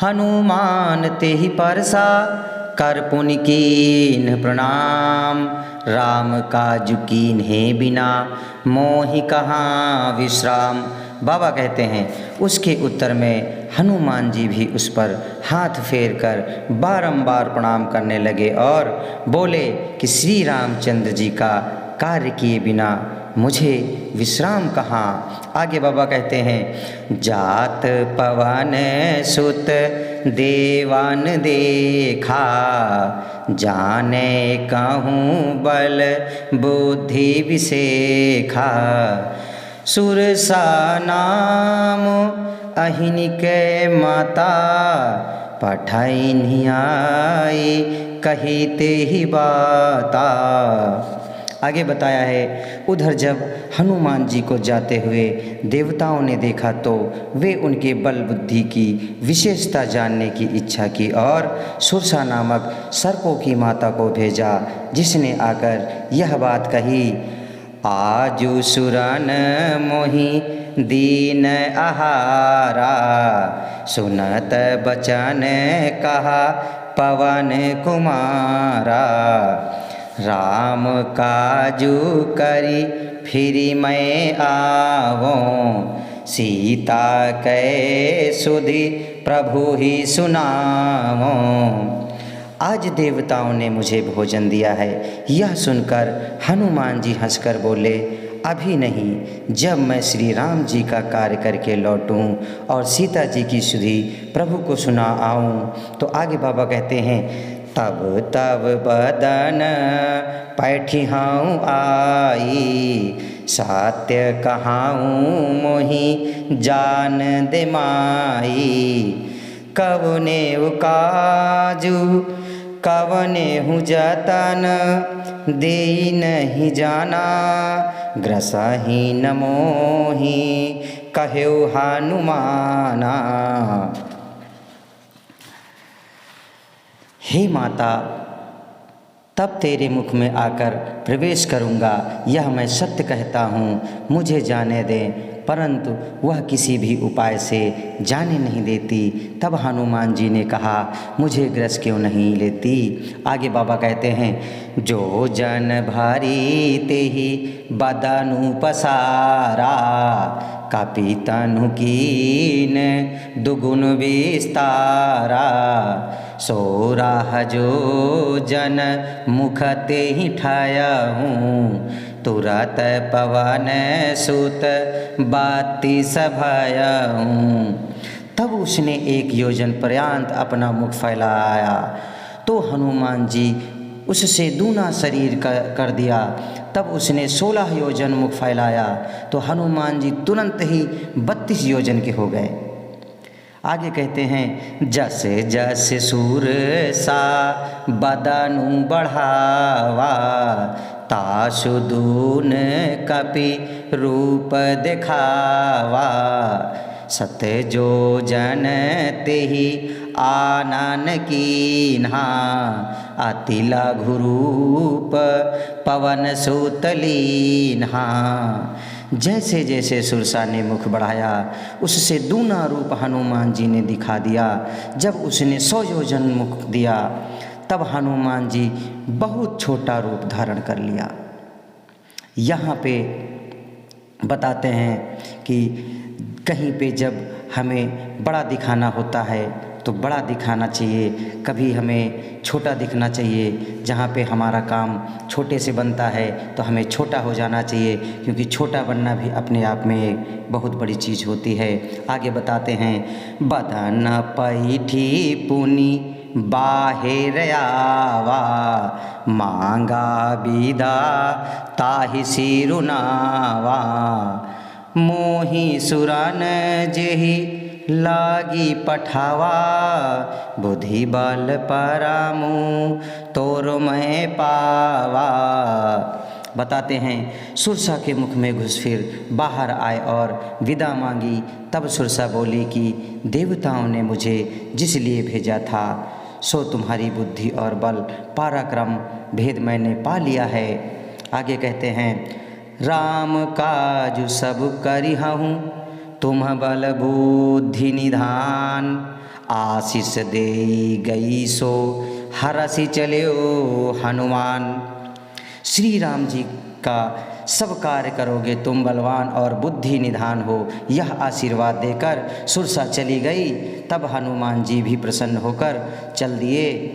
हनुमान तेहि परसा कर पुनि कीन्ह प्रणाम। राम काजु कीन्हे बिना मोहि कहाँ विश्राम। बाबा कहते हैं उसके उत्तर में हनुमान जी भी उस पर हाथ फेर कर बारंबार प्रणाम करने लगे और बोले कि श्री रामचंद्र जी का कार्य किए बिना मुझे विश्राम कहाँ। आगे बाबा कहते हैं जात पवन सुत देवान देखा जाने कहूँ बल बुद्धि विसेखा। सुरसा नाम अहिनिके माता पठाई आई कहीते ही बाता। आगे बताया है उधर जब हनुमान जी को जाते हुए देवताओं ने देखा तो वे उनके बल बुद्धि की विशेषता जानने की इच्छा की और सुरसा नामक सर्पों की माता को भेजा, जिसने आकर यह बात कही आजु सुरन मोहि दीन आहारा सुनत बचन कहा पवन कुमारा। राम काजू करी फिरी मैं आवों सीता कै सुधि प्रभु ही सुनावों। आज देवताओं ने मुझे भोजन दिया है। यह सुनकर हनुमान जी हंसकर बोले अभी नहीं, जब मैं श्री राम जी का कार्य करके लौटूं और सीता जी की सुधि प्रभु को सुना आऊं। तो आगे बाबा कहते हैं तब तब बदन पैठिहाऊँ आई सत्य कहाऊँ मोहि जान दे माई। कवने काजू कवने हूँ जतन दे नहीं जाना ग्रसही न मोहि कहेउ हनुमाना। हे माता तब तेरे मुख में आकर प्रवेश करूँगा, यह मैं सत्य कहता हूँ, मुझे जाने दें। परंतु वह किसी भी उपाय से जाने नहीं देती। तब हनुमान जी ने कहा मुझे ग्रस क्यों नहीं लेती। आगे बाबा कहते हैं जो जन भारी तेहि बदनु पसारा कपि तनु कीन दुगुन विस्तारा। सोराह जो जन मुख तेहि ठायहूँ तुरत पवन सुत बाती सभायहूँ। तब उसने 1 योजन पर्यंत अपना मुख फैलाया तो हनुमान जी उससे दूना शरीर कर दिया। तब उसने 16 योजन मुख फैलाया तो हनुमान जी तुरंत ही 32 योजन के हो गए। आगे कहते हैं जस जस सूर सा बदनु बढ़ावा तासु दून कपि रूप दिखावा। सत जो जन तेहि आनन कीन्हा अति लघु रूप पवन सुत लीन्हा। जैसे जैसे सुरसा ने मुख बढ़ाया उससे दूना रूप हनुमान जी ने दिखा दिया। जब उसने 100 योजन मुख दिया तब हनुमान जी बहुत छोटा रूप धारण कर लिया। यहाँ पे बताते हैं कि कहीं पे जब हमें बड़ा दिखाना होता है तो बड़ा दिखाना चाहिए, कभी हमें छोटा दिखना चाहिए। जहाँ पे हमारा काम छोटे से बनता है तो हमें छोटा हो जाना चाहिए, क्योंकि छोटा बनना भी अपने आप में एक बहुत बड़ी चीज़ होती है। आगे बताते हैं बदन पैठी पुनि बाहिर आवा मांगा विदा ताहि सिरुनावा। मोहि सुरन जेहि लागी पठावा बुद्धि बल परामु तोर मैं पावा। बताते हैं सुरसा के मुख में घुस फिर बाहर आए और विदा मांगी। तब सुरसा बोली कि देवताओं ने मुझे जिस लिए भेजा था सो तुम्हारी बुद्धि और बल पराक्रम भेद मैंने पा लिया है। आगे कहते हैं राम काज सब करिहूँ तुम बल बुद्धि निधान, आशीष दे गई सो हरसि चलियो हनुमान। श्री राम जी का सब कार्य करोगे तुम बलवान और बुद्धि निधान हो, यह आशीर्वाद देकर सुरसा चली गई। तब हनुमान जी भी प्रसन्न होकर चल दिए।